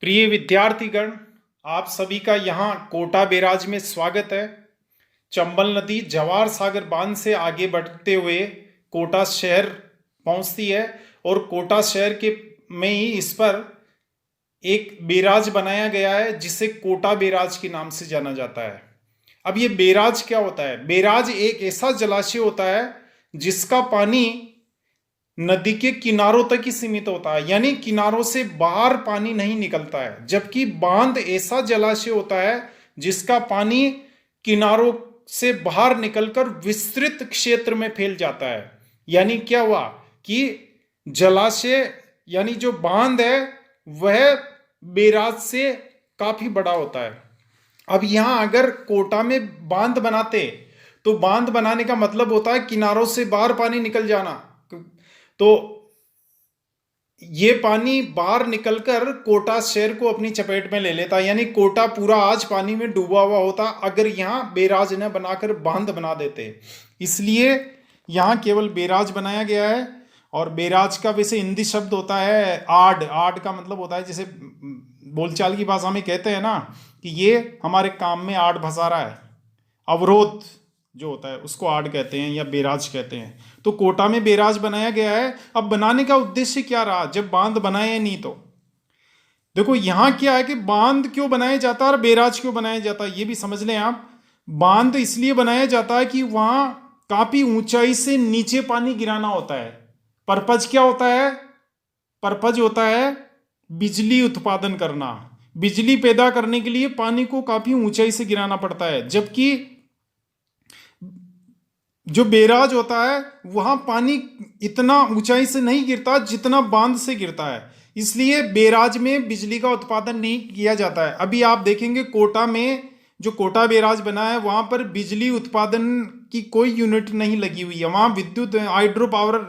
प्रिय विद्यार्थीगण, आप सभी का यहाँ कोटा बैराज में स्वागत है। चंबल नदी जवाहर सागर बांध से आगे बढ़ते हुए कोटा शहर पहुँचती है और कोटा शहर के में ही इस पर एक बैराज बनाया गया है जिसे कोटा बैराज के नाम से जाना जाता है। अब ये बैराज क्या होता है? बैराज एक ऐसा जलाशय होता है जिसका पानी नदी के किनारों तक ही सीमित होता है, यानी किनारों से बाहर पानी नहीं निकलता है। जबकि बांध ऐसा जलाशय होता है जिसका पानी किनारों से बाहर निकलकर विस्तृत क्षेत्र में फैल जाता है। यानी क्या हुआ कि जलाशय यानी जो बांध है वह बैराज से काफी बड़ा होता है। अब यहां अगर कोटा में बांध बनाते तो बांध बनाने का मतलब होता है किनारों से बाहर पानी निकल जाना। तो ये पानी बाहर निकलकर कोटा शहर को अपनी चपेट में ले लेता, यानी कोटा पूरा आज पानी में डूबा हुआ होता अगर यहाँ बैराज न बनाकर बांध बना देते। इसलिए यहाँ केवल बैराज बनाया गया है। और बैराज का वैसे हिंदी शब्द होता है आड़। आड़ का मतलब होता है, जैसे बोलचाल की भाषा में कहते हैं ना कि ये हमारे काम में आड़ फंसा रहा है। अवरोध जो होता है उसको आड़ कहते हैं या बैराज कहते हैं। तो कोटा में बैराज बनाया गया है। अब बनाने का उद्देश्य क्या रहा जब बांध बनाए नहीं? तो देखो यहां क्या है कि बांध क्यों बनाया जाता है और बैराज क्यों बनाया जाता है ये भी समझ लें आप। बांध इसलिए बनाया जाता है कि वहां काफी ऊंचाई से नीचे पानी गिराना होता है। पर्पज क्या होता है? पर्पज होता है बिजली उत्पादन करना। बिजली पैदा करने के लिए पानी को काफी ऊंचाई से गिराना पड़ता है। जबकि जो बैराज होता है वहां पानी इतना ऊंचाई से नहीं गिरता जितना बांध से गिरता है। इसलिए बैराज में बिजली का उत्पादन नहीं किया जाता है। अभी आप देखेंगे कोटा में जो कोटा बैराज बना है वहां पर बिजली उत्पादन की कोई यूनिट नहीं लगी हुई है। वहां विद्युत हाइड्रो पावर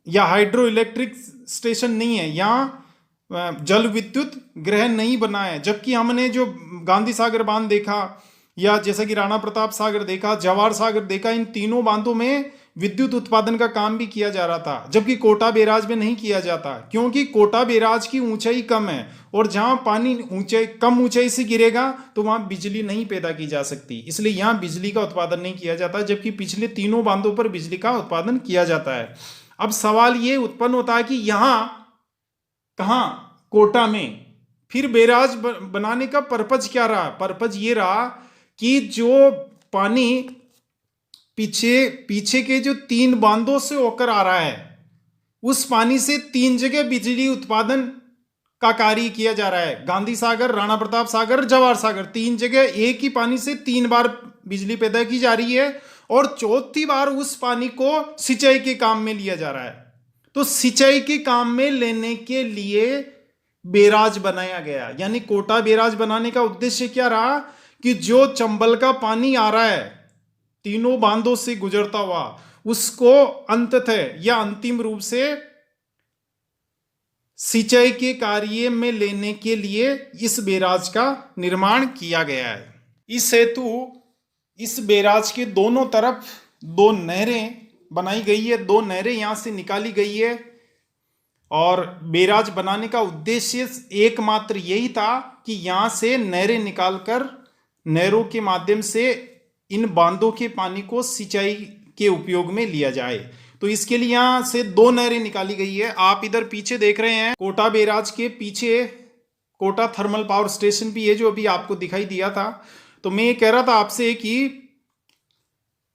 या हाइड्रो इलेक्ट्रिक स्टेशन नहीं है। यहाँ जल विद्युत ग्रह नहीं बना है। जबकि हमने जो गांधी सागर बांध देखा या जैसा कि राणा प्रताप सागर देखा, जवाहर सागर देखा, इन तीनों बांधों में विद्युत उत्पादन का काम भी किया जा रहा था। जबकि कोटा बैराज में नहीं किया जाता क्योंकि कोटा बैराज की ऊंचाई कम है और जहां पानी कम ऊंचाई से गिरेगा तो वहां बिजली नहीं पैदा की जा सकती। इसलिए यहां बिजली का उत्पादन नहीं किया जाता, जबकि पिछले तीनों बांधों पर बिजली का उत्पादन किया जाता है। अब सवाल ये उत्पन्न होता है कि यहां कहां कोटा में फिर बैराज बनाने का पर्पज क्या रहा? पर्पज ये रहा कि जो पानी पीछे के जो 3 बांधों से होकर आ रहा है उस पानी से 3 जगह बिजली उत्पादन का कार्य किया जा रहा है। गांधी सागर, राणा प्रताप सागर, जवाहर सागर, 3 जगह एक ही पानी से 3 बार बिजली पैदा की जा रही है और चौथी बार उस पानी को सिंचाई के काम में लिया जा रहा है। तो सिंचाई के काम में लेने के लिए बैराज बनाया गया। यानी कोटा बैराज बनाने का उद्देश्य क्या रहा कि जो चंबल का पानी आ रहा है तीनों बांधों से गुजरता हुआ उसको अंततः या अंतिम रूप से सिंचाई के कार्य में लेने के लिए इस बैराज का निर्माण किया गया है। इस हेतु इस बैराज के दोनों तरफ 2 नहरें बनाई गई है। 2 नहरें यहां से निकाली गई है और बैराज बनाने का उद्देश्य एकमात्र यही था कि यहां से नहरें निकालकर नहरों के माध्यम से इन बांधों के पानी को सिंचाई के उपयोग में लिया जाए। तो इसके लिए यहां से 2 नहरें निकाली गई है। आप इधर पीछे देख रहे हैं कोटा बैराज के पीछे कोटा थर्मल पावर स्टेशन भी है जो अभी आपको दिखाई दिया था। तो मैं ये कह रहा था आपसे कि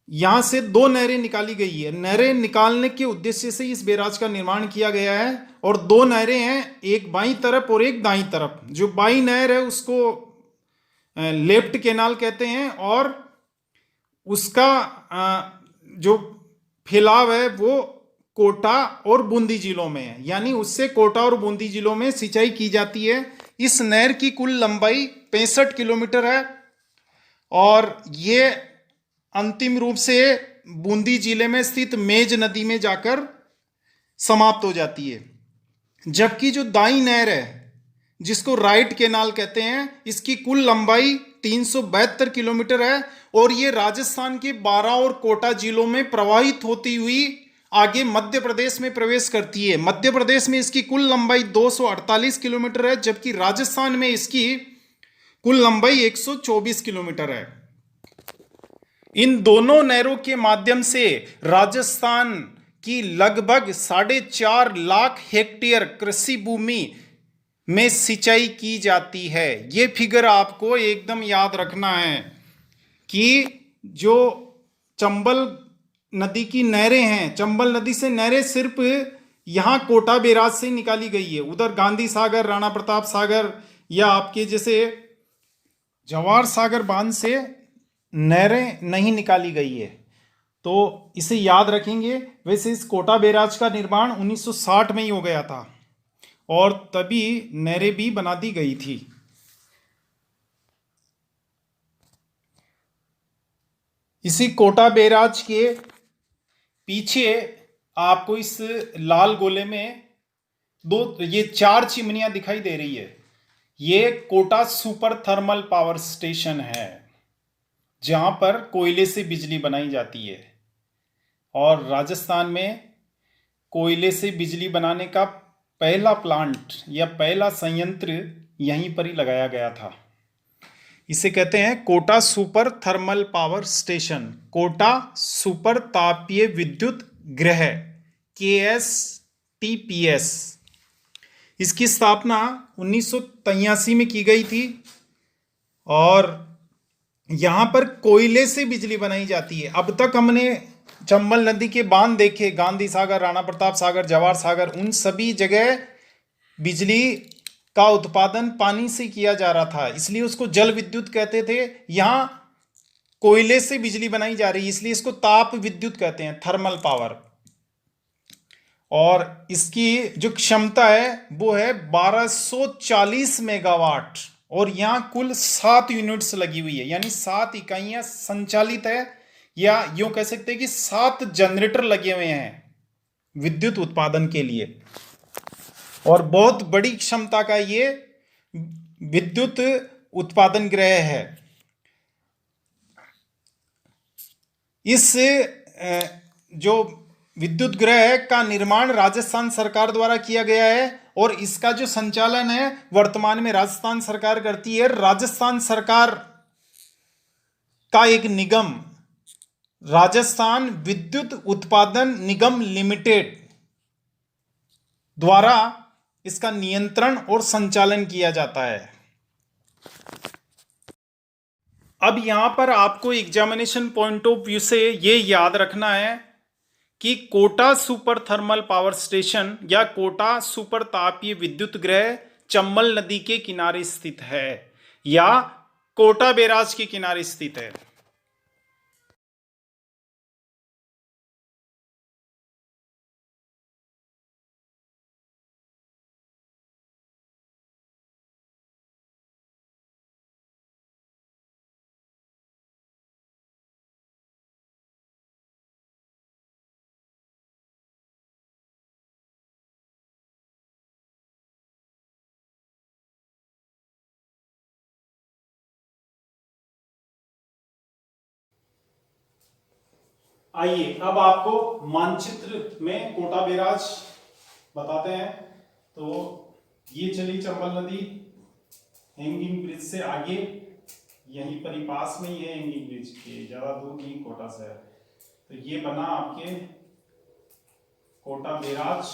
यहां से 2 नहरें निकाली गई है। नहरें निकालने के उद्देश्य से इस बैराज का निर्माण किया गया है और 2 नहरें हैं, एक बाईं तरफ और एक दाईं तरफ। जो बाईं नहर है उसको लेफ्ट कैनाल कहते हैं और उसका जो फैलाव है वो कोटा और बूंदी जिलों में है। यानी उससे कोटा और बूंदी जिलों में सिंचाई की जाती है। इस नहर की कुल लंबाई 65 किलोमीटर है और ये अंतिम रूप से बूंदी जिले में स्थित मेज नदी में जाकर समाप्त हो जाती है। जबकि जो दाईं नहर है जिसको राइट कैनाल कहते हैं, इसकी कुल लंबाई 372 किलोमीटर है और ये राजस्थान के 12 और कोटा जिलों में प्रवाहित होती हुई आगे मध्य प्रदेश में प्रवेश करती है। मध्य प्रदेश में इसकी कुल लंबाई 248 किलोमीटर है, जबकि राजस्थान में इसकी कुल लंबाई 124 किलोमीटर है। इन दोनों नहरों के माध्यम से राजस्थान की लगभग 4.5 लाख हेक्टेयर कृषि भूमि में सिंचाई की जाती है। ये फिगर आपको एकदम याद रखना है कि जो चंबल नदी की नहरें हैं, चंबल नदी से नहरें सिर्फ यहाँ कोटा बैराज से निकाली गई है। उधर गांधी सागर, राणा प्रताप सागर या आपके जैसे जवाहर सागर बांध से नहरें नहीं निकाली गई है, तो इसे याद रखेंगे। वैसे इस कोटा बैराज का निर्माण 1960 में ही हो गया था और तभी नहरें भी बना दी गई थी। इसी कोटा बैराज के पीछे आपको इस लाल गोले में ये 4 चिमनियां दिखाई दे रही है। ये Kota super thermal power station है, जहां पर कोयले से बिजली बनाई जाती है। और राजस्थान में कोयले से बिजली बनाने का पहला प्लांट या पहला संयंत्र यहीं पर ही लगाया गया था। इसे कहते हैं Kota super thermal power station, Kota super तापीय विद्युत गृह, KSTPS। इसकी स्थापना 1983 में की गई थी और यहां पर कोयले से बिजली बनाई जाती है। अब तक हमने चंबल नदी के बांध देखे, गांधी सागर, राणा प्रताप सागर, जवाहर सागर, उन सभी जगह बिजली का उत्पादन पानी से किया जा रहा था, इसलिए उसको जल विद्युत कहते थे। यहां कोयले से बिजली बनाई जा रही है, इसलिए इसको ताप विद्युत कहते हैं, थर्मल पावर। और इसकी जो क्षमता है वो है 1240 मेगावाट और यहां कुल 7 यूनिट्स लगी हुई है, यानी 7 इकाइयां संचालित है, या यूं कह सकते हैं कि 7 जनरेटर लगे हुए हैं विद्युत उत्पादन के लिए। और बहुत बड़ी क्षमता का ये विद्युत उत्पादन गृह है। इस जो विद्युत गृह का निर्माण राजस्थान सरकार द्वारा किया गया है और इसका जो संचालन है वर्तमान में राजस्थान सरकार करती है। राजस्थान सरकार का एक निगम, राजस्थान विद्युत उत्पादन निगम लिमिटेड द्वारा इसका नियंत्रण और संचालन किया जाता है। अब यहां पर आपको एग्जामिनेशन पॉइंट ऑफ व्यू से ये याद रखना है कि Kota super thermal power station या कोटा सुपर तापीय विद्युत गृह चंबल नदी के किनारे स्थित है या कोटा बैराज के किनारे स्थित है। आइए अब आपको मानचित्र में कोटा बैराज बताते हैं। तो ये चली चंबल नदी हैंगिंग ब्रिज से आगे, यहीं पर ही पास में ही है हैंगिंग ब्रिज के, ज्यादा दूर नहीं कोटा से। तो ये बना आपके कोटा बैराज।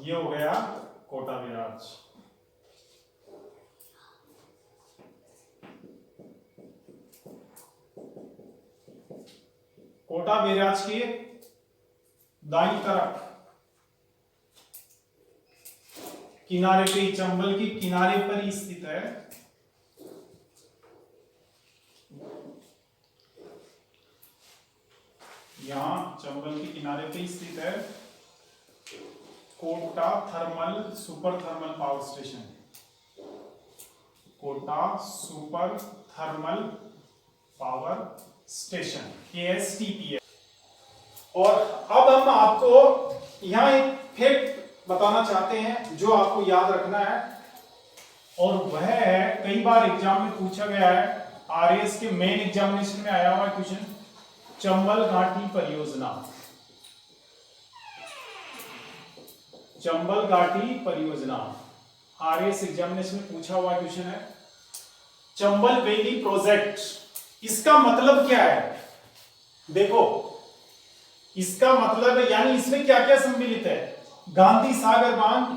ये हो गया कोटा बैराज। कोटा बैराज के दाईं तरफ किनारे पे, चंबल के किनारे पर ही स्थित है यहां चंबल के किनारे पे स्थित है Kota thermal super thermal power station, Kota super thermal power station KSTPS। और अब हम आपको यहां एक फैक्ट बताना चाहते हैं जो आपको याद रखना है और वह है, कई बार एग्जाम में पूछा गया है, आरएएस के मेन एग्जामिनेशन में आया हुआ क्वेश्चन, चंबल घाटी परियोजना। चंबल घाटी परियोजना आरएएस एग्जामिनेशन में पूछा हुआ क्वेश्चन है, चंबल वैली प्रोजेक्ट। इसका मतलब क्या है? देखो, इसका मतलब है, यानी इसमें क्या क्या सम्मिलित है? गांधी सागर बांध,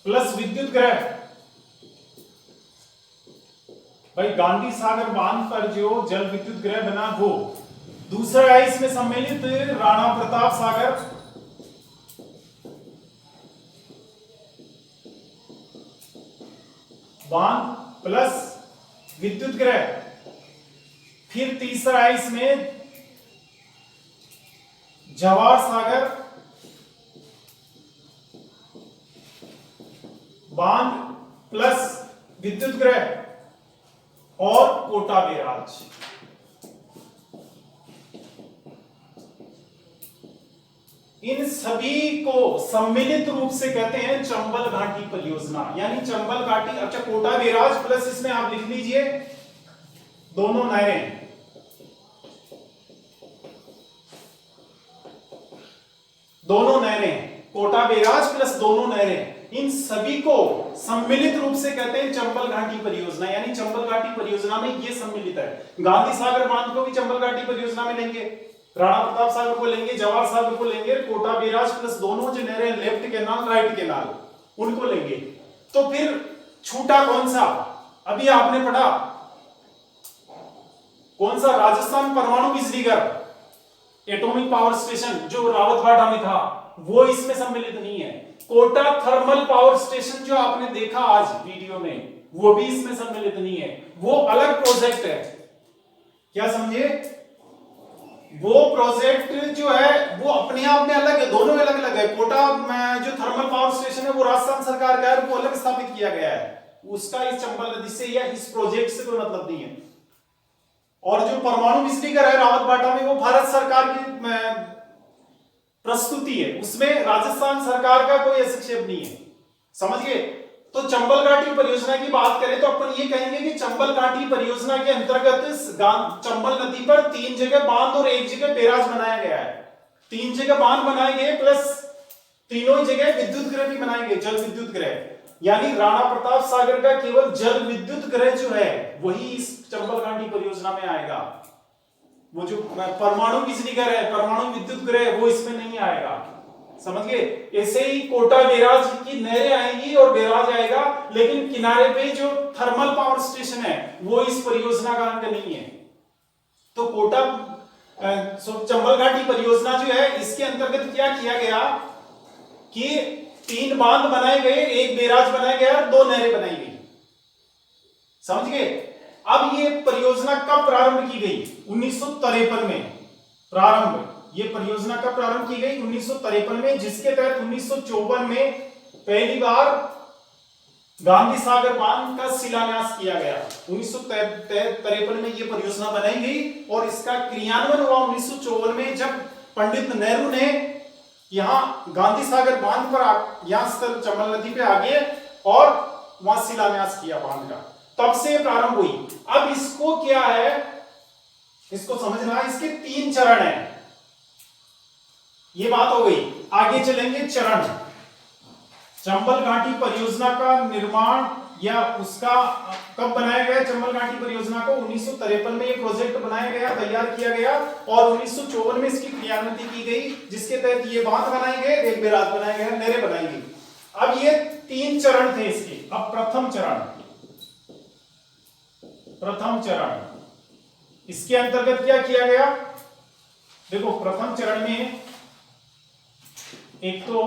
प्लस विद्युत ग्रह। भाई गांधी सागर बांध पर जो जल विद्युत ग्रह बना वो। दूसरा है इसमें सम्मिलित राणा प्रताप सागर, बांध प्लस विद्युत ग्रह। फिर तीसरा है इसमें जवाहर सागर बांध प्लस विद्युत ग्रह और कोटा बैराज। इन सभी को सम्मिलित रूप से कहते हैं चंबल घाटी परियोजना, यानी चंबल घाटी। अच्छा, कोटा बैराज प्लस इसमें आप लिख लीजिए दोनों नहरें, दोनों नहरें, कोटा बैराज प्लस दोनों नहरें, इन सभी को सम्मिलित रूप से कहते हैं चंबल घाटी परियोजना। यानी चंबल घाटी परियोजना में ये सम्मिलित है। गांधी सागर बांध को भी चंबल घाटी परियोजना में लेंगे, राणा प्रताप सागर को लेंगे, जवाहर सागर को लेंगे, कोटा बैराज प्लस दोनों जो नहरें, लेफ्ट कैनाल राइट कैनाल, उनको लेंगे। तो फिर छूटा कौन सा? अभी आपने पढ़ा कौन सा? राजस्थान परमाणु बिजली घर, एटॉमिक पावर स्टेशन जो रावतबाड़ा में था, वो इसमें सम्मिलित नहीं है। कोटा थर्मल पावर स्टेशन जो आपने देखा आज वीडियो में, वो भी इसमें सम्मिलित नहीं है, वो अलग प्रोजेक्ट है। क्या समझे? वो प्रोजेक्ट जो है वो अपने आप में अलग है, दोनों अलग अलग है। कोटा जो थर्मल पावर स्टेशन है वो राजस्थान सरकार का है, वो अलग स्थापित किया गया है, उसका इस चंबल नदी से या इस प्रोजेक्ट से कोई मतलब नहीं है। और जो परमाणु बिजली घर है रावतबाड़ा में, वो भारत सरकार की प्रस्तुति है, उसमें राजस्थान सरकार का कोई हस्तक्षेप नहीं है। समझ गए? तो चंबल घाटी परियोजना की बात करें तो अपन ये कहेंगे कि चंबल घाटी परियोजना के अंतर्गत चंबल नदी पर 3 जगह बांध और 1 जगह बैराज बनाया गया है। 3 जगह बांध बनाए गए प्लस तीनों जगह विद्युत ग्रह भी बनाए गए, जल विद्युत ग्रह। यानी राणा प्रताप सागर का केवल जल विद्युत ग्रह जो है वही इस चंबल घाटी परियोजना में आएगा। वो जो परमाणु बिजली घर है, परमाणु विद्युत ग्रह, वो इसमें नहीं आएगा। समझ गए? ऐसे ही कोटा बैराज की नहरें आएंगी और बैराज आएगा, लेकिन किनारे पे जो थर्मल पावर स्टेशन है वो इस परियोजना का अंग नहीं है। तो कोटा चंबल घाटी परियोजना जो है, इसके अंतर्गत क्या किया गया कि 3 बांध बनाए गए, 1 बैराज बनाया गया, 2 नहरें बनाई गई। समझ गए? अब ये परियोजना कब प्रारंभ की गई? 1953 में प्रारंभ। ये परियोजना कब प्रारंभ की गई? 1953 में, जिसके तहत 1954 में पहली बार गांधी सागर बांध का शिलान्यास किया गया। 1953 में ये परियोजना बनाई गई और इसका क्रियान्वयन हुआ 1954 में, जब पंडित नेहरू ने यहां गांधी सागर बांध पर यहां स्थल चंबल नदी पे आ गए और वहां शिलान्यास किया बांध का, तब से प्रारंभ हुई। अब इसको क्या है, इसको समझना, इसके 3 चरण हैं। ये बात हो गई। आगे चलेंगे चरण। चंबल घाटी परियोजना का निर्माण या उसका कब बनाया गया? चंबल घाटी परियोजना को 1953 में ये प्रोजेक्ट बनाया गया, तैयार किया गया और 1954 में इसकी क्रियान्वित की गई, जिसके तहत ये बांध बनाए गए, 1 बैराज बनाए गए, नहरें बनाई गई। अब ये 3 चरण थे इसके। अब प्रथम चरण, इसके अंतर्गत क्या किया गया? देखो, प्रथम चरण में एक तो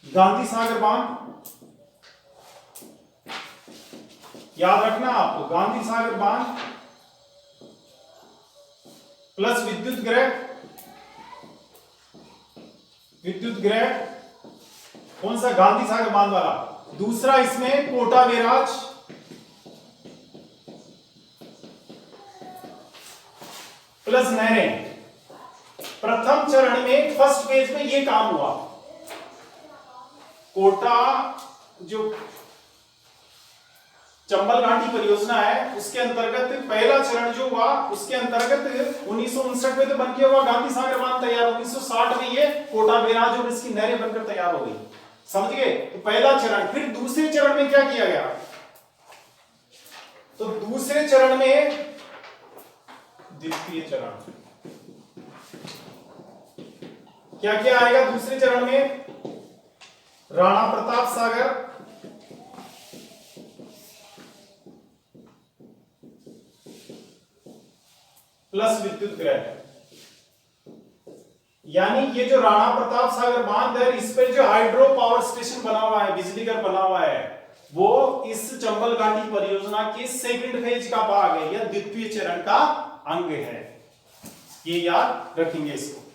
गांधी सागर बांध, याद रखना आपको, गांधी सागर बांध प्लस विद्युत ग्रह, कौन सा? गांधी सागर बांध वाला। दूसरा इसमें कोटा बैराज प्लस नहरें। प्रथम चरण में फर्स्ट फेज में ये काम हुआ। कोटा जो चंबल घाटी परियोजना है उसके अंतर्गत पहला चरण जो हुआ उसके अंतर्गत 1959 में तो बन गया हुआ गांधी सागर बांध तैयार, 1960 में ये कोटा बैराज और इसकी नहरें बनकर तैयार हो गई। समझ गए? तो पहला चरण। फिर दूसरे चरण में क्या किया गया? तो दूसरे चरण में द्वितीय चरण क्या क्या आएगा दूसरे चरण में? राणा प्रताप सागर प्लस विद्युत ग्रह। यानी ये जो राणा प्रताप सागर बांध है इस पर जो हाइड्रो पावर स्टेशन बना हुआ है, बिजली घर बना हुआ है, वो इस चंबल घाटी परियोजना के सेकंड फेज का भाग है या द्वितीय चरण का अंग है। ये याद रखेंगे इसको।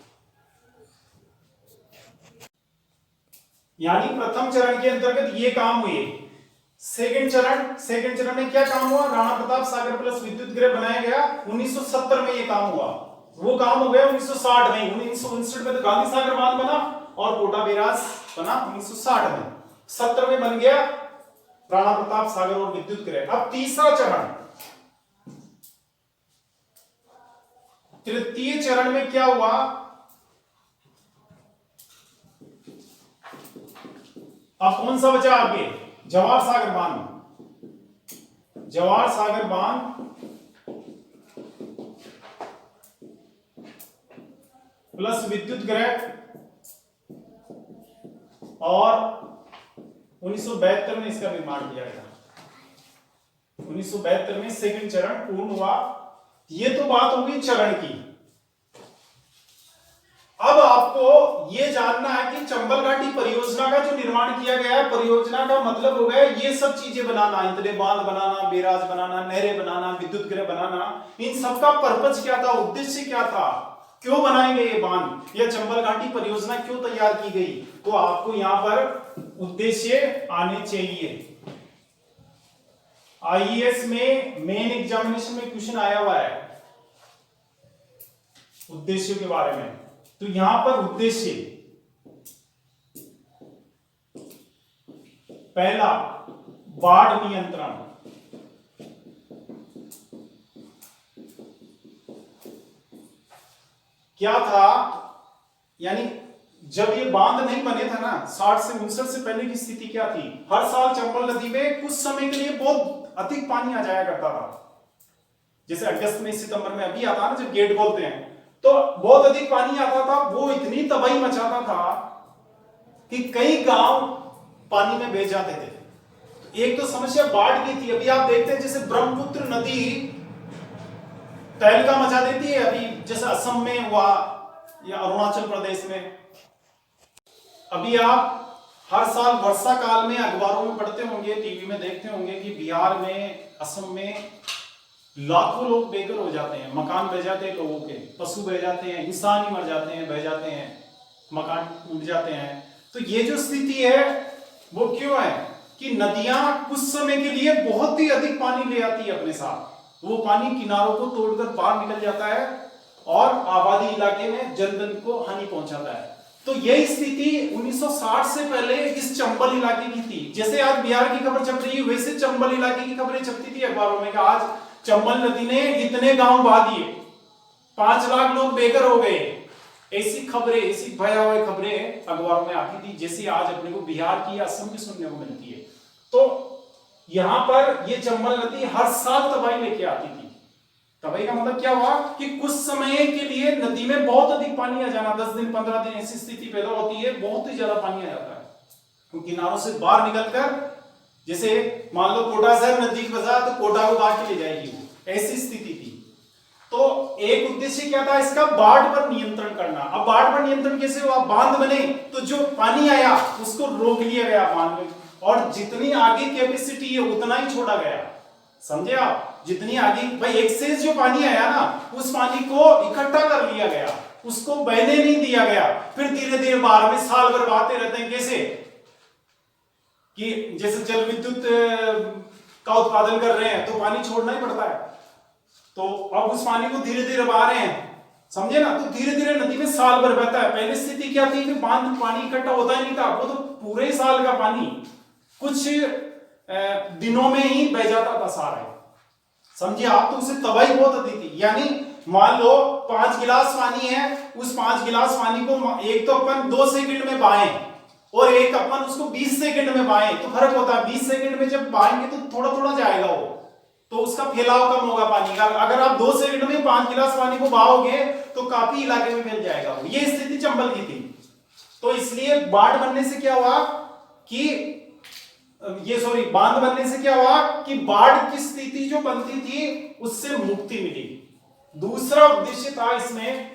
यानी प्रथम चरण के अंतर्गत ये काम हुए। सेकंड चरण में क्या काम हुआ? राणा प्रताप सागर प्लस विद्युत गृह बनाया गया। 1970 में ये काम हुआ। वो काम हो गया 1960 में। 1959 में तो गांधी सागर बांध बना और कोटा बैराज बना 1960 में। 70 में बन गया राणा प्रताप सागर और विद्युत गृह। अब तीसरा चरण, तृतीय चरण में क्या हुआ? अब कौन सा बचा आगे? जवाहर सागर बांध। जवाहर सागर बांध प्लस विद्युत गृह और 1972 में इसका निर्माण किया गया। 1972 में सेकंड चरण पूर्ण हुआ। ये तो बात होगी चरण की। अब आपको यह जानना है कि चंबल घाटी परियोजना का जो निर्माण किया गया है, परियोजना का मतलब हो गया ये सब चीजें बनाना, इतने बांध बनाना, बैराज बनाना, नहरें बनाना, विद्युत गृह बनाना। इन सब का पर्पज क्या था, उद्देश्य क्या था, क्यों बनाए गए ये बांध या चंबल घाटी परियोजना क्यों तैयार की गई? तो आपको यहां पर उद्देश्य आने चाहिए। आईएएस में मेन एग्जामिनेशन में क्वेश्चन आया हुआ है उद्देश्य के बारे में। तो यहां पर उद्देश्य पहला बाढ़ नियंत्रण। क्या था? यानी जब ये बांध नहीं बने था ना 60 से 59 से पहले की स्थिति क्या थी? हर साल चंबल नदी में कुछ समय के लिए बहुत अधिक पानी आ जाया करता था। जैसे अगस्त में सितंबर में अभी आता है ना जब गेट खोलते हैं, तो बहुत अधिक पानी आता था। वो इतनी तबाही मचाता था कि कई गांव पानी में बह जाते थे। एक तो समस्या बाढ़ की थी। अभी आप देखते हैं जैसे ब्रह्मपुत्र नदी तहलका मचा देती है, अभी जैसे असम में हुआ या अरुणाचल प्रदेश में। अभी आप हर साल वर्षा काल में अखबारों में पढ़ते होंगे, टीवी में देखते होंगे कि बिहार में, असम में लाखों लोग बेघर हो जाते हैं, मकान बह जाते हैं लोगों के, पशु बह जाते हैं, इंसान ही मर जाते हैं, बह जाते हैं, मकान टूट जाते हैं। तो ये जो स्थिति है वो क्यों है कि नदियां कुछ समय के लिए बहुत ही अधिक पानी ले आती है अपने साथ। वो पानी किनारों को तोड़कर बाहर निकल जाता है और आबादी इलाके में जनधन को हानि पहुंचाता है। तो यही स्थिति 1960 से पहले इस चंबल इलाके की थी। जैसे आज बिहार की खबर छप रही है वैसे चंबल इलाके की खबरें छपती थी अखबारों में कि आज चंबल नदी ने इतने गांव बहा दिए, 5 लाख लोग बेघर हो गए। ऐसी खबरें, ऐसी भयावह खबरें अखबारों में आती थी जैसे आज अपने को बिहार की, असम की सुनने को मिलती है। तो यहां पर ये चंबल नदी हर साल तबाही लेके आती थी। तबाही का मतलब क्या हुआ कि कुछ समय के लिए नदी में बहुत अधिक पानी आ जाना, 10 दिन 15 दिन ऐसी स्थिति पैदा होती है, बहुत ही ज्यादा पानी आ जाता है। तो किनारों से बाहर निकलकर, जैसे मान लो कोटा शहर नजदीक बसा तो कोटा को बाहर के ले जाएगी, ऐसी स्थिति थी। तो एक उद्देश्य क्या था इसका? बाढ़ पर नियंत्रण करना। अब बाढ़ पर नियंत्रण कैसे हुआ? बांध बने तो जो पानी आया उसको रोक लिया गया बांध में, और जितनी आगे कैपेसिटी है उतना ही छोड़ा गया। समझे आप? जितनी आगे भाई एक्सेस जो पानी आया ना उस पानी को इकट्ठा कर लिया गया, उसको बहने नहीं दिया गया। फिर धीरे धीरे बाहर में साल भर बहाते रहते हैं। कैसे कि जैसे जल विद्युत का उत्पादन कर रहे हैं तो पानी छोड़ना ही पड़ता है। तो अब उस पानी को धीरे धीरे बहा रहे हैं, समझे ना। तो धीरे धीरे नदी में साल भर बहता है। पहले स्थिति क्या थी कि बांध पानी इकट्ठा होता ही नहीं था, वो तो पूरे साल का पानी कुछ दिनों में ही बह जाता था सारा, समझिए आप। तो उसे तबाही बहुत होती थी। यानी मान लो 5 गिलास पानी है, उस 5 गिलास पानी को एक तो अपन 2 सेकंड में बहाएं और एक अपन उसको 20 सेकंड में बहाएं, तो फर्क होता है। 20 सेकंड में जब बहाएंगे तो थोड़ा थोड़ा जाएगा वो, तो उसका फैलाव कम होगा पानी का। अगर आप 2 सेकंड में 5 गिलास पानी को बहाओगे तो काफी इलाके में फैल जाएगा वो। ये स्थिति चंबल की थी। तो इसलिए बाढ़ बनने से क्या हुआ कि बांध बनने से क्या हुआ कि बाढ़ की स्थिति जो बनती थी उससे मुक्ति मिली। दूसरा उद्देश्य था इसमें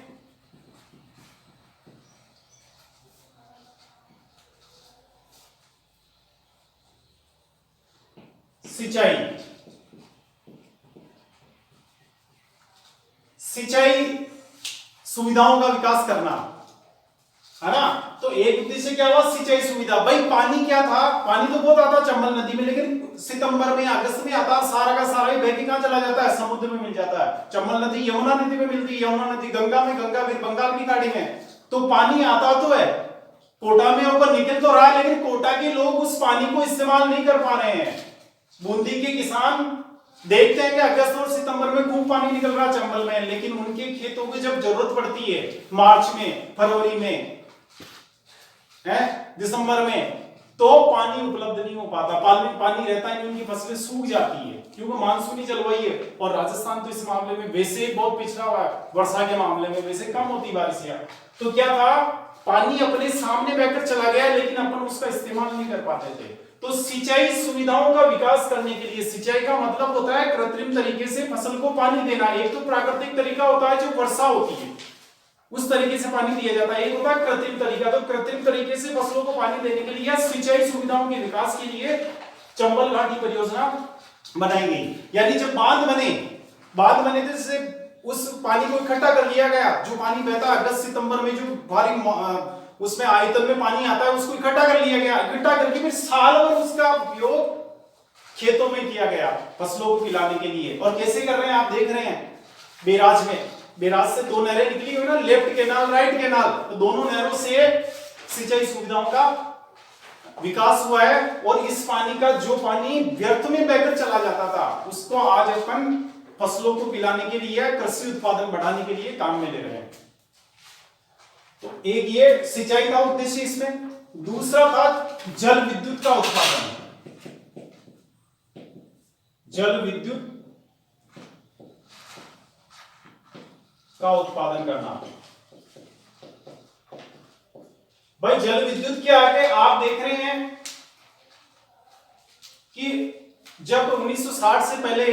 सिंचाई सुविधाओं का विकास करना, है ना। तो एक उद्देश्य क्या हुआ, सिंचाई सुविधा। भाई पानी क्या था, पानी तो बहुत आता चंबल नदी में, लेकिन सितंबर में अगस्त में आता सारा का सारा ही बह के कहां चला जाता है, समुद्र में मिल जाता है। चंबल नदी यमुना नदी में मिलती है, यमुना नदी गंगा में, गंगा फिर बंगाल की खाड़ी में। तो पानी आता तो है, कोटा में ऊपर निकल तो रहा है, लेकिन कोटा के लोग उस पानी को इस्तेमाल नहीं कर पा रहे हैं। बूंदी के किसान देखते हैं कि अगस्त और सितंबर में खूब पानी निकल रहा चंबल में, लेकिन उनके खेतों की जब जरूरत पड़ती है मार्च में, फरवरी में, दिसंबर में, तो पानी उपलब्ध नहीं हो पाता। पानी रहता ही नहीं, उनकी फसलें सूख जाती है क्योंकि मानसूनी जलवायु है। और राजस्थान तो इस मामले में वैसे बहुत पिछड़ा हुआ है, वर्षा के मामले में वैसे कम होती बारिश। तो क्या था, पानी अपने सामने बहकर चला गया, लेकिन अपन उसका इस्तेमाल नहीं कर पाते थे। तो सिंचाई सुविधाओं का विकास करने के लिए, सिंचाई का मतलब होता है कृत्रिम तरीके से फसल को पानी देना। एक तो प्राकृतिक तरीका होता है जो वर्षा होती है, उस तरीके से पानी दिया जाता है। एक होता है कृत्रिम तरीका। तो कृत्रिम तरीके से फसलों को पानी देने के लिए या सिंचाई सुविधाओं के विकास के लिए चंबल घाटी परियोजना बनाई गई। यानी जब बांध बने थे, जैसे उस पानी को इकट्ठा कर लिया गया, जो पानी बहता है अगस्त सितंबर में, जो भारी उसमें आयतन में पानी आता है, उसको इकट्ठा कर लिया गया। इकट्ठा करके फिर साल भर उसका उपयोग खेतों में किया गया फसलों को पिलाने के लिए। और कैसे कर रहे हैं आप देख रहे हैं, बेराज से 2 नहरें निकली हुई ना, लेफ्ट कैनाल राइट कैनाल, तो दोनों नहरों से सिंचाई सुविधाओं का विकास हुआ है। और इस पानी का, जो पानी व्यर्थ में बहकर चला जाता था, उसको आज अपन फसलों को पिलाने के लिए, कृषि उत्पादन बढ़ाने के लिए काम में ले रहे हैं। तो एक ये सिंचाई का उद्देश्य इसमें। दूसरा था जल विद्युत का उत्पादन। जल विद्युत का उत्पादन करना। भाई जल विद्युत के आगे आप देख रहे हैं कि जब 1960 से पहले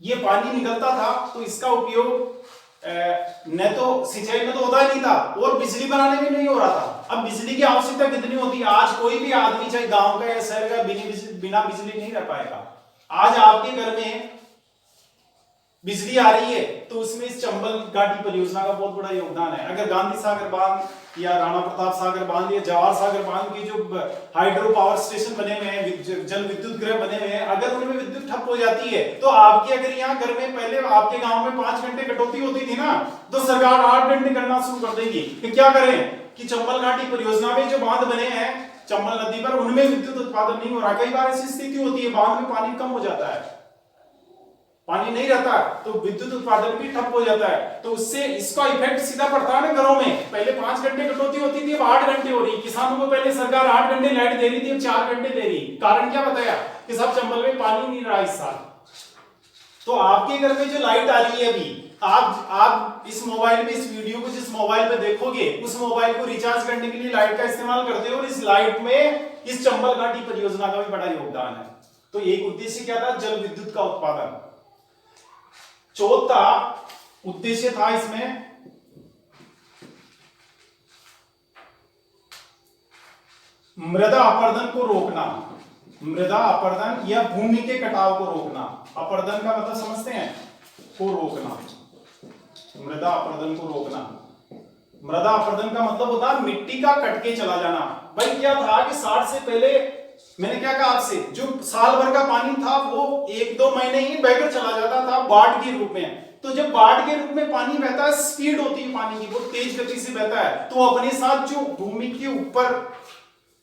ये पानी निकलता था, तो इसका उपयोग न तो सिंचाई में तो होता ही नहीं था, और बिजली बनाने में नहीं हो रहा था। अब बिजली की आवश्यकता कितनी होती है, आज कोई भी आदमी चाहे गांव का या शहर का बिना बिजली नहीं रह पाएगा। आज आपके घर में बिजली आ रही है, तो उसमें इस चंबल घाटी परियोजना का बहुत बड़ा योगदान है। अगर गांधी सागर बांध या राणा प्रताप सागर बांध या जवाहर सागर बांध की जो हाइड्रो पावर स्टेशन बने हुए हैं, जल विद्युत गृह बने हुए हैं, अगर उनमें विद्युत ठप हो जाती है, तो आपकी अगर यहाँ घर में पहले आपके गांव में 5 घंटे कटौती होती थी ना, तो सरकार 8 घंटे करना शुरू कर देगी। तो क्या करें कि चंबल घाटी परियोजना में जो बांध बने हैं चंबल नदी पर, उनमें विद्युत उत्पादन नहीं हो रहा। कई बार ऐसी स्थिति होती है, बांध में पानी कम हो जाता है, पानी नहीं रहता, तो विद्युत उत्पादन भी ठप हो जाता है। तो उससे इसका इफेक्ट सीधा पड़ता है ना घरों में। पहले 5 घंटे कटौती होती थी, अब 8 घंटे हो रही। किसानों को पहले सरकार 8 घंटे लाइट दे रही थी, अब 4 घंटे दे रही। कारण क्या बताया कि सब चंबल में पानी नहीं रहा इस साल। तो आपके घर में जो लाइट आ रही है अभी, आप इस मोबाइल में, इस वीडियो को जिस मोबाइल में देखोगे, उस मोबाइल को रिचार्ज करने के लिए लाइट का इस्तेमाल करते हो, और इस लाइट में इस चंबल घाटी परियोजना का भी बड़ा योगदान है। तो एक उद्देश्य क्या था, जल विद्युत का उत्पादन। चौथा उद्देश्य था इसमें मृदा अपरदन को रोकना। मृदा अपरदन या भूमि के कटाव को रोकना। अपरदन का मतलब समझते हैं, को रोकना। मृदा अपरदन को रोकना। मृदा अपरदन का मतलब होता है मिट्टी का कट के चला जाना। भाई क्या था कि 60 से पहले मैंने क्या कहा आपसे, जो साल भर का पानी था वो 1-2 महीने ही बहकर चला जाता था बाढ़ के रूप में। तो जब बाढ़ के रूप में पानी बहता है, स्पीड होती है पानी की, बहुत तेज गति से बहता है, तो अपने साथ जो भूमि के ऊपर,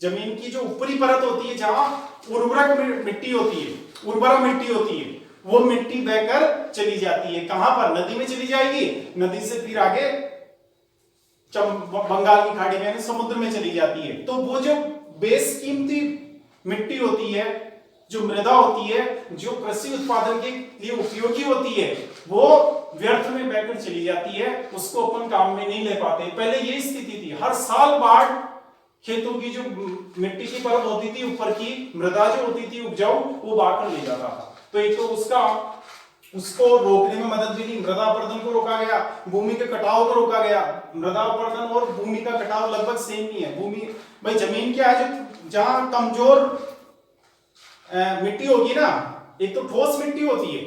जमीन की जो ऊपरी परत होती है, जहां उर्वरक मिट्टी होती है, उर्वरा मिट्टी होती है, वो मिट्टी बहकर चली जाती है। कहां पर? नदी में चली जाएगी, नदी से फिर आगे बंगाल की खाड़ी में, समुद्र में चली जाती है। तो वो जो बेशकीमती मिट्टी होती है, जो मृदा होती है, जो कृषि उत्पादन के लिए उपयोगी होती है, वो व्यर्थ में बहकर चली जाती है, उसको अपन काम में नहीं ले पाते। पहले यही स्थिति थी, हर साल बाढ़ खेतों की जो मिट्टी की परत होती थी, ऊपर की मृदा जो होती थी उपजाऊ, वो बहाकर ले जाता था। तो एक तो उसको रोकने में मदद मिली, मृदा अपरदन को रोका गया, भूमि के कटाव को रोका गया। मृदा अपरदन और भूमि का कटाव लगभग सेम ही है। भूमि भाई जमीन क्या है, जो जहां कमजोर मिट्टी होगी ना, एक तो ठोस मिट्टी होती है,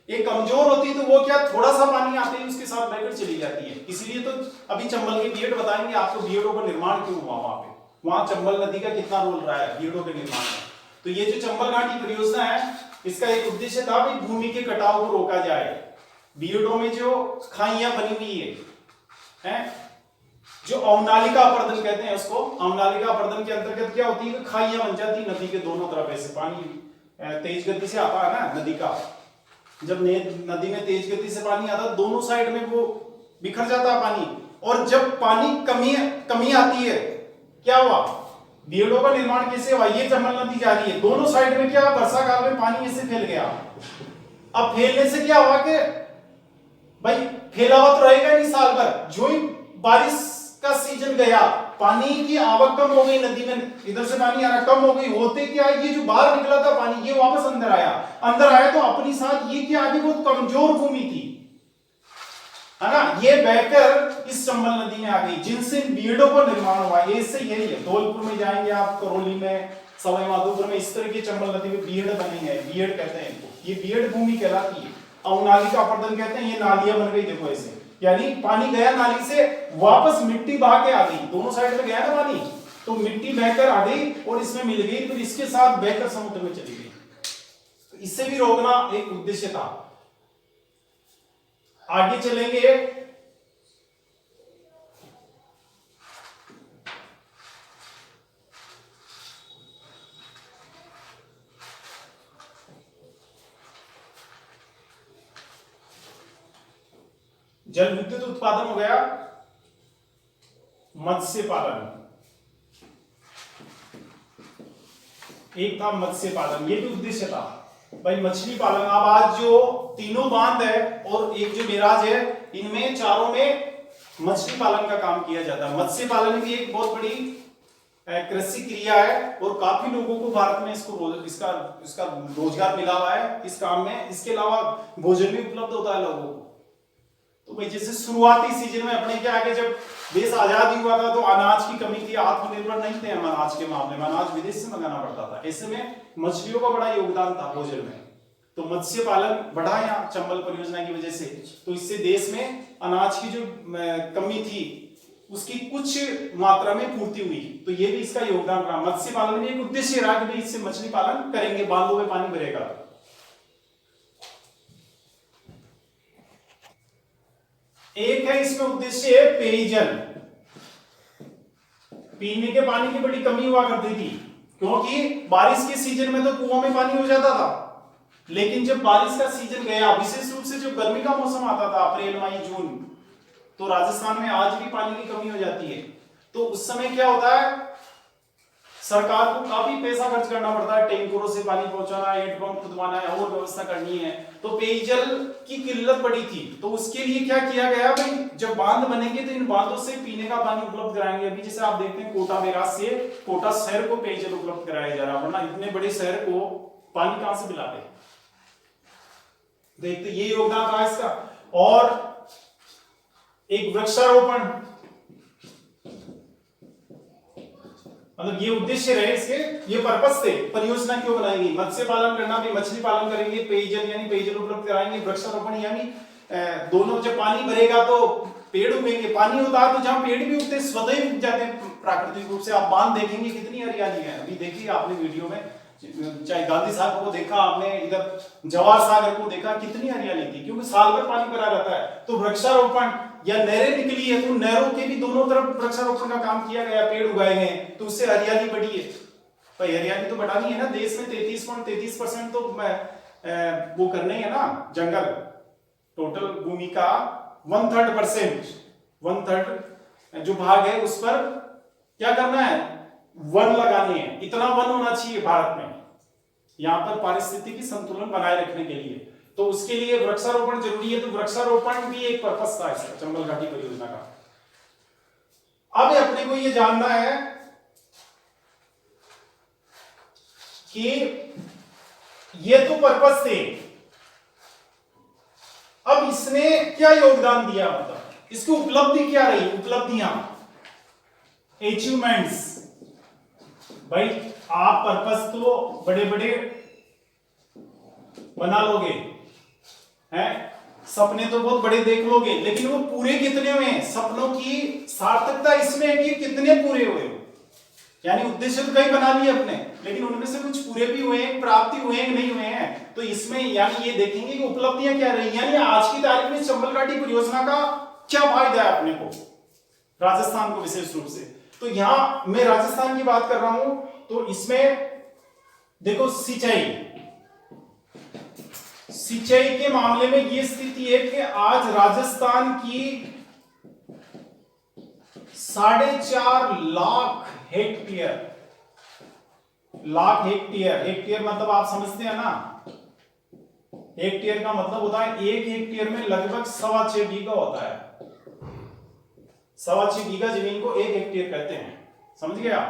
एक कमजोर होती है, तो वो क्या, थोड़ा सा पानी आते ही उसके साथ बहकर चली जाती है। इसीलिए तो अभी चंबल के बीएड बताएंगे आपको, बीएडओ का निर्माण क्यों हुआ वहां पे, वहां चंबल नदी का कितना रोल रहा है बीएडओ के निर्माण में। तो ये जो चंबल घाटी परियोजना है, इसका एक उद्देश्य था कि भूमि के कटाव को रोका जाए। बीएडओ में जो खाइयां बनी हुई है, जो अवनालिका अपरदन कहते हैं उसको, अवनालिका अपरदन के अंतर्गत क्या होती है, खाइयां बन जाती नदी के दोनों तरफ, ऐसे पानी तेज गति से आता है ना नदी का, जब नदी में तेज गति से पानी आता है, दोनों साइड में वो बिखर जाता है पानी। और जब पानी कमी आती है, क्या हुआ, बीएडओ का निर्माण कैसे हुआ, ये चंबल नदी जा रही है, दोनों साइड में क्या, वर्षा काल में पानी ऐसे फैल गया। अब फैलने से क्या हुआ कि भाई फैला हुआ तो रहेगा नहीं साल भर, जो ही बारिश का सीजन गया, पानी की आवक कम हो गई नदी में, इधर से पानी आ रहा कम हो गई, होते क्या, ये जो बाहर निकला था पानी, ये वापस अंदर आया तो अपनी साथ ये क्या, आगे बहुत कमजोर भूमि थी, है ना, ये बहकर इस चंबल नदी में आ गई, जिनसे बीएडओ का निर्माण हुआ। ये इससे यही है, धौलपुर में जाएंगे आप, करौली में, सवाई माधोपुर में, इस तरह की चंबल नदी में बीएड बने हैं, बीएड कहते हैं इनको, ये बीएड भूमि कहलाती है। अवनालिका अपरदन कहते हैं, ये नालियां बन गई, देखो ऐसे, यानी पानी गया नाली से, वापस मिट्टी बहा के आ गई, दोनों साइड में गया ना पानी, तो मिट्टी बहकर आ गई और इसमें मिल गई, फिर इसके साथ बहकर समुद्र में चली गई। तो इससे भी रोकना एक उद्देश्य था। आगे चलेंगे, जल विद्युत उत्पादन हो गया, मत्स्य पालन, एक था मत्स्य पालन, ये भी उद्देश्य था भाई, मछली पालन। अब आज जो तीनों बांध है और एक जो बैराज है, इनमें चारों में मछली पालन का काम किया जाता है। मत्स्य पालन भी एक बहुत बड़ी कृषि क्रिया है और काफी लोगों को भारत में इसका रोजगार मिला हुआ है इस काम में। इसके अलावा भोजन भी उपलब्ध होता है लोगों को। तो भाई जैसे शुरुआती सीजन में अपने क्या आगे, जब देश आजाद हुआ था तो अनाज की कमी थी, आत्मनिर्भर नहीं थे हम अनाज के मामले में, अनाज विदेश से मंगाना पड़ता था। ऐसे में मछलियों का बड़ा योगदान था भोजन में, तो मत्स्य पालन बढ़ा यहाँ चंबल परियोजना की वजह से। तो इससे देश में अनाज की जो कमी थी उसकी कुछ मात्रा में पूर्ति हुई, तो ये भी इसका योगदान रहा। मत्स्य पालन में एक उद्देश्य रहा कि भाई इससे मछली पालन करेंगे, बांधों में पानी भरेगा। एक है इसमें उद्देश्य पेयजल, पीने के पानी की बड़ी कमी हुआ करती थी, क्योंकि बारिश के सीजन में तो कुओं में पानी हो जाता था, लेकिन जब बारिश का सीजन गया, विशेष रूप से जो गर्मी का मौसम आता था अप्रैल मई जून, तो राजस्थान में आज भी पानी की कमी हो जाती है। तो उस समय क्या होता है, सरकार को काफी पैसा खर्च करना पड़ता है, टैंकरों से पानी पहुंचाना है, हैंडपंप खुदवाना है और व्यवस्था करनी है। तो पेयजल की किल्लत बड़ी थी, तो उसके लिए क्या किया गया भाई, जब बांध बनेंगे तो इन बांधों से पीने का पानी उपलब्ध कराएंगे। अभी जैसे आप देखते हैं कोटा बैराज से कोटा शहर को पेयजल उपलब्ध कराया जा रहा है, वरना इतने बड़े शहर को पानी कहां से पिलाते। देखते ये योगदान रहा इसका। और एक वृक्षारोपण, मतलब ये उद्देश्य रहे इसके, ये पर्पस थे परियोजना क्यों बनाई गई। मत्स्य पालन करना भी, मछली पालन करेंगे, पेयजल यानी पेयजल उपलब्ध कराएंगे, वृक्षारोपण यानी दोनों, जब पानी भरेगा तो पेड़ उगेंगे, पानी होता है तो जहां पेड़ भी उगते स्वतः ही उग जाते हैं, प्राकृतिक रूप से आप बांध देखेंगे कितनी हरियाली है। अभी देखिए आपने वीडियो में, चाहे गांधी सागर को देखा आपने, इधर जवाहर सागर को देखा, कितनी हरियाली थी, क्योंकि साल भर पानी भरा रहता है। तो वृक्षारोपण या नहरें निकली है तो नहरों के भी दोनों तरफ वृक्षारोपण का काम किया गया, पेड़ उगाए गए, तो उससे हरियाली बढ़ी है। भाई हरियाली तो बढ़ानी है ना, देश में 33.33% तो वो करने है ना जंगल, टोटल भूमि का 1/3 जो भाग है उस पर क्या करना है, वन लगाने हैं। इतना वन होना चाहिए भारत में यहां पर पारिस्थितिकी संतुलन बनाए रखने के लिए, तो उसके लिए वृक्षारोपण जरूरी है। तो वृक्षारोपण भी एक पर्पस था इसका, चंबल घाटी परियोजना का। अब अपने को ये जानना है कि ये तो पर्पस थे, अब इसने क्या योगदान दिया, मतलब इसकी उपलब्धि क्या रही, उपलब्धियां, अचीवमेंट्स। भाई आप पर्पस तो बड़े बड़े बना लोगे हैं, सपने तो बहुत बड़े देख लोगे, लेकिन वो पूरे कितने हुए हैं, सपनों की सार्थकता इसमें है कि कितने पूरे हुए हो। यानी उद्देश्य तो कई बना लिए अपने, लेकिन उनमें से कुछ पूरे भी हुए हैं, प्राप्ति हुए हैं, नहीं हुए हैं। तो इसमें यानी ये देखेंगे कि उपलब्धियां क्या रही, यानी आज की तारीख में चंबल घाटी परियोजना का क्या फायदा है अपने को, राजस्थान को विशेष रूप से। तो यहां मैं राजस्थान की बात कर रहा हूं, तो इसमें देखो सिंचाई के मामले में ये स्थिति है कि आज राजस्थान की 4.5 लाख हेक्टेयर, हेक्टेयर मतलब आप समझते हैं ना, हेक्टेयर का मतलब होता है 1 हेक्टेयर में लगभग 6.25 बीघा होता है। 6.25 बीघा जमीन को 1 हेक्टेयर कहते हैं, समझ गया।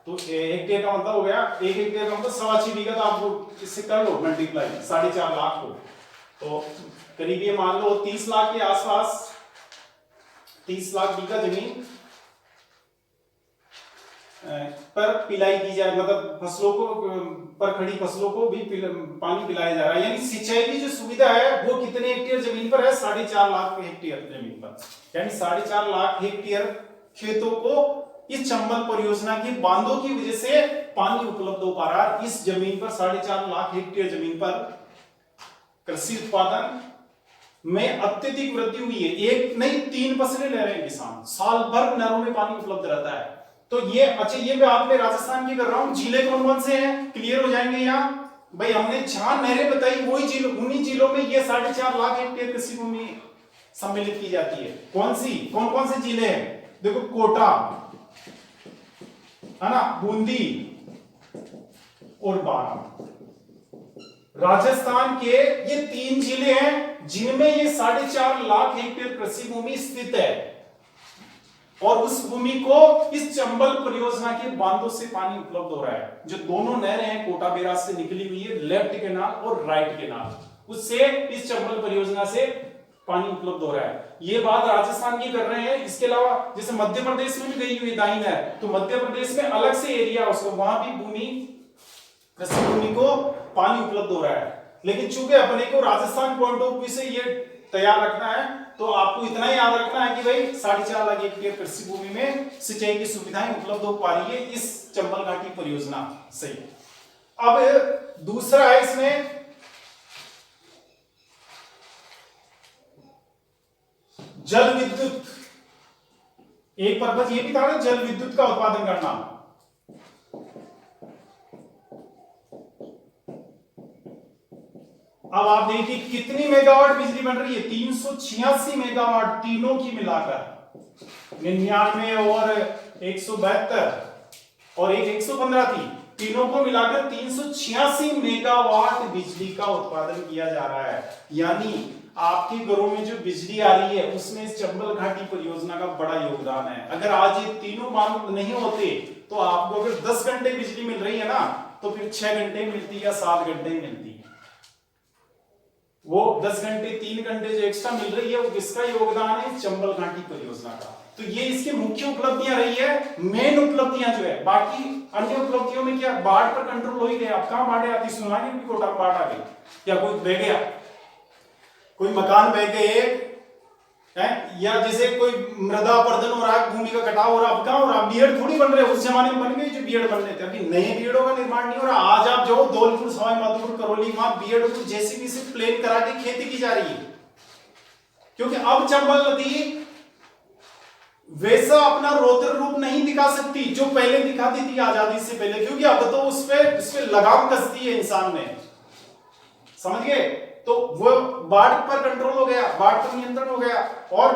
तो हेक्टेयर का मतलब हो गया, 1 हेक्टेयर का मतलब 6.25 बीघा, तो आप इससे कर लो मल्टीप्लाई 4.5 लाख को, तो करीब ये मान लो 30 लाख के आसपास, 30 लाख बीघा जमीन पर पिलाई की जाए, मतलब फसलों को, पर खड़ी फसलों को भी पानी पिलाया जा रहा है। यानी सिंचाई की जो सुविधा है वो कितने हेक्टेयर जमीन पर है, 4.5 लाख हेक्टेयर जमीन पर। यानी 4.5 लाख हेक्टेयर खेतों को इस चंबल परियोजना की बांधों की वजह से पानी उपलब्ध हो पा रहा है। इस जमीन पर 4.5 लाख हेक्टेयर जमीन पर कृषि उत्पादन में अत्यधिक वृद्धि हुई है। एक नहीं 3 फसलें ले रहे हैं किसान, साल भर नहरों में पानी उपलब्ध रहता है। तो ये अच्छा, ये बात मैं राजस्थान की कर रहा हूं। जिले कौन कौन से हैं, क्लियर हो जाएंगे यहाँ। भाई हमने जहां नहरें बताई वही जिलों, उन्हीं जिलों में ये 4.5 लाख हेक्टेयर कृषि भूमि सम्मिलित की जाती है। कौन कौन से जिले हैं, देखो कोटा है ना, बूंदी और बारां। राजस्थान के ये 3 जिले हैं जिनमें ये 4.5 लाख हेक्टेयर कृषि भूमि स्थित है, और उस भूमि को इस चंबल परियोजना के बांधों से पानी उपलब्ध हो रहा है। जो दोनों नहरें हैं कोटा बैराज से निकली हुई है, लेफ्ट केनाल और राइट केनाल, उससे इस चंबल परियोजना से पानी उपलब्ध हो रहा है। ये बात राजस्थान की कर रहे हैं। इसके अलावा जैसे मध्य प्रदेश में भी गई हुई दाई नहर, तो मध्य प्रदेश में अलग से एरिया उसको, वहां भी भूमि, कृषि भूमि को पानी उपलब्ध हो रहा है। लेकिन चूंकि अपने को राजस्थान पॉइंट ऑफ व्यू से ये तैयार रखना है, तो आपको इतना याद रखना है कि भाई 4.5 लाख हेक्टेयर कृषि भूमि में सिंचाई की सुविधाएं उपलब्ध हो पा रही है इस चंबल घाटी परियोजना से। अब दूसरा है इसमें जल विद्युत, एक पर्पज ये भी था ना, जल विद्युत का उत्पादन करना। अब आप देखिए कितनी मेगावाट बिजली बन रही है, 386 मेगावाट, तीनों की मिलाकर 99 और 172 और एक 115 थी, तीनों को मिलाकर 386 मेगावाट बिजली का उत्पादन किया जा रहा है। यानी आपके घरों में जो बिजली आ रही है उसमें इस चंबल घाटी परियोजना का बड़ा योगदान है। अगर आज ये तीनों बांध नहीं होते तो आपको अगर 10 घंटे बिजली मिल रही है ना, तो फिर 6 घंटे मिलती या 7 घंटे मिलती। वो 10 घंटे 3 घंटे जो एक्स्ट्रा मिल रही है वो किसका योगदान है, चंबल घाटी परियोजना का। तो ये इसकी मुख्य उपलब्धियां रही है, मेन उपलब्धियां जो है। बाकी अन्य उपलब्धियों में क्या, बाढ़ पर कंट्रोल हो ही गया। अब कहां बाढ़ आती, सुना कि कोटा में बाढ़ आ गई, या कोई बह गया, कोई मकान बह गए, है, या जैसे कोई मृदा अपरदन हो रहा है, भूमि का कटाव हो रहा है, अब कहाँ हो रहा है, बीएड थोड़ी बन रहे, उस जमाने में बन गए जो बीएड बन रहे थे, अभी नए बीएडों का निर्माण नहीं हो रहा। आज आप जो धौलपुर, सवाई माधोपुर, करौली, वहां बीएड को जेसीबी से प्लेन करा के खेती की जा रही है, क्योंकि अब चंबल नदी वैसा अपना रौद्र रूप नहीं दिखा सकती जो पहले दिखाती थी आजादी से पहले, क्योंकि अब तो उस पे लगाम कस दी है इंसान ने, समझ गए। तो वो बाढ़ पर कंट्रोल हो गया, बाढ़ पर नियंत्रण हो गया, और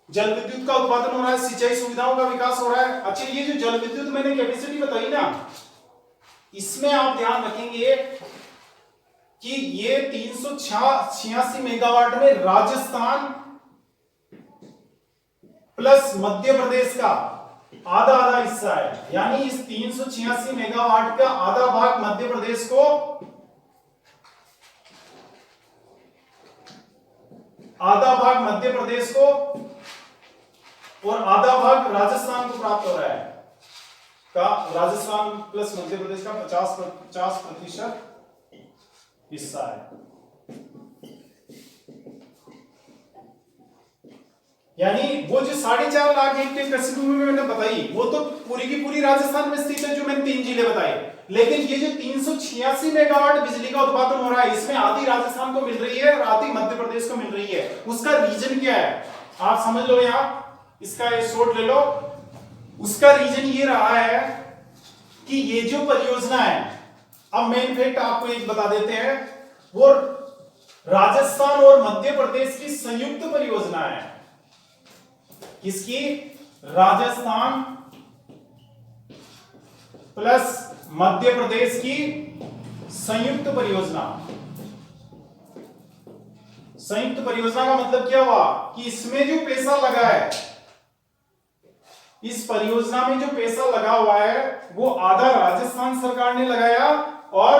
जल विद्युत का उत्पादन हो रहा है, सिंचाई सुविधाओं का विकास हो रहा है। अच्छा, ये जो जल विद्युत मैंने कैपेसिटी बताई ना, इसमें आप ध्यान रखेंगे कि ये 386 मेगावाट में राजस्थान प्लस मध्य प्रदेश का आधा आधा हिस्सा है, यानी इस 386 मेगावाट का आधा भाग मध्य प्रदेश को, आधा भाग मध्य प्रदेश को और आधा भाग राजस्थान को प्राप्त हो रहा है। का राजस्थान प्लस मध्य प्रदेश का 50% हिस्सा है, यानी वो जो 4.5 लाख हेक्टेयर कृषि भूमि मैंने बताई, वो तो पूरी की पूरी राजस्थान में स्थित है, जो मैंने 3 जिले बताए। लेकिन ये जो 386 मेगावाट बिजली का उत्पादन हो रहा है, इसमें आधी राजस्थान को मिल रही है और आधी मध्य प्रदेश को मिल रही है। उसका रीजन क्या है आप समझ लो, यहां इसका ये शॉर्ट ले लो। उसका रीजन ये रहा है कि ये जो परियोजना है, अब मेन फैक्ट आपको एक बता देते हैं, वो राजस्थान और मध्य प्रदेश की संयुक्त परियोजना है। किसकी? राजस्थान प्लस मध्य प्रदेश की संयुक्त परियोजना। संयुक्त परियोजना का मतलब क्या हुआ कि इसमें जो पैसा लगा है, इस परियोजना में जो पैसा लगा हुआ है, वो आधा राजस्थान सरकार ने लगाया और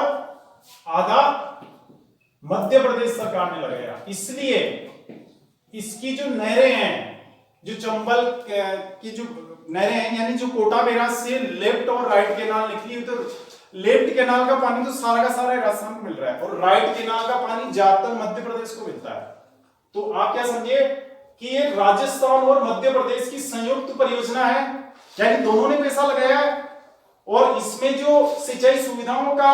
आधा मध्य प्रदेश सरकार ने लगाया। इसलिए इसकी जो नहरें हैं, जो चंबल की जो नहरें हैं, यानी जो कोटा बैराज से लेफ्ट और राइट केनाल निकली हुई, तो लेफ्ट केनाल का पानी तो सारा का सारा राजस्थान को मिल रहा है और राइट केनाल का पानी ज्यादातर मध्य प्रदेश को मिलता है। तो आप क्या समझिए कि ये राजस्थान और मध्य प्रदेश की संयुक्त परियोजना है, यानी दोनों ने पैसा लगाया है और इसमें जो सिंचाई सुविधाओं का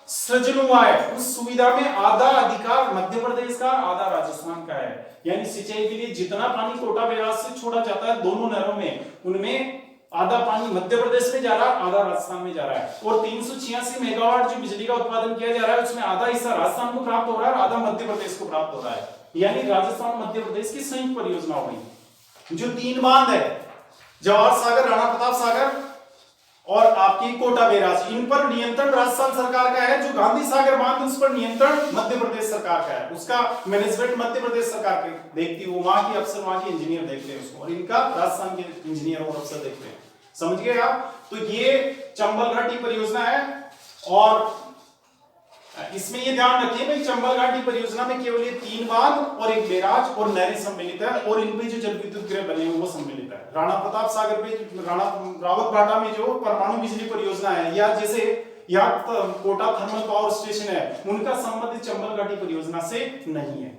सृजन हुआ है, उस सुविधा में आधा अधिकार मध्य प्रदेश का, आधा राजस्थान का है। यानी सिंचाई के लिए जितना पानी कोटा बैराज से छोड़ा जाता है दोनों नहरों में, उनमें आधा पानी मध्य प्रदेश में जा रहा है, आधा राजस्थान में जा रहा है। और 386 मेगावाट जो बिजली का उत्पादन किया जा रहा है, उसमें आधा हिस्सा राजस्थान को प्राप्त हो रहा है और आधा मध्य प्रदेश को प्राप्त हो रहा है। यानी राजस्थान मध्य प्रदेश की संयुक्त परियोजना हो गई। जो 3 बांध है, जवाहर सागर, राणा प्रताप सागर और आपकी कोटा बैराज, इन पर नियंत्रण राजस्थान सरकार का है। जो गांधी सागर बांध, उस पर नियंत्रण मध्य प्रदेश सरकार का है। उसका मैनेजमेंट मध्य प्रदेश सरकार देखती है, वहां के अफसर, वहां के इंजीनियर देखते हैं उसको, और इनका राजस्थान के इंजीनियर और अफसर देखते हैं। समझ गए आप? तो ये चंबल घाटी परियोजना है और इसमें ये ध्यान रखिए भाई, चंबल घाटी परियोजना में केवल ये 3 बांध और एक बैराज और नहरें सम्मिलित है, और इनपे जो जल विद्युत गृह बने हुए वो सम्मिलित है। राणा प्रताप सागर पे, राणा रावतभाटा में जो परमाणु बिजली परियोजना है, या जैसे यहाँ कोटा थर्मल पावर स्टेशन है, उनका संबंध चंबल घाटी परियोजना से नहीं है।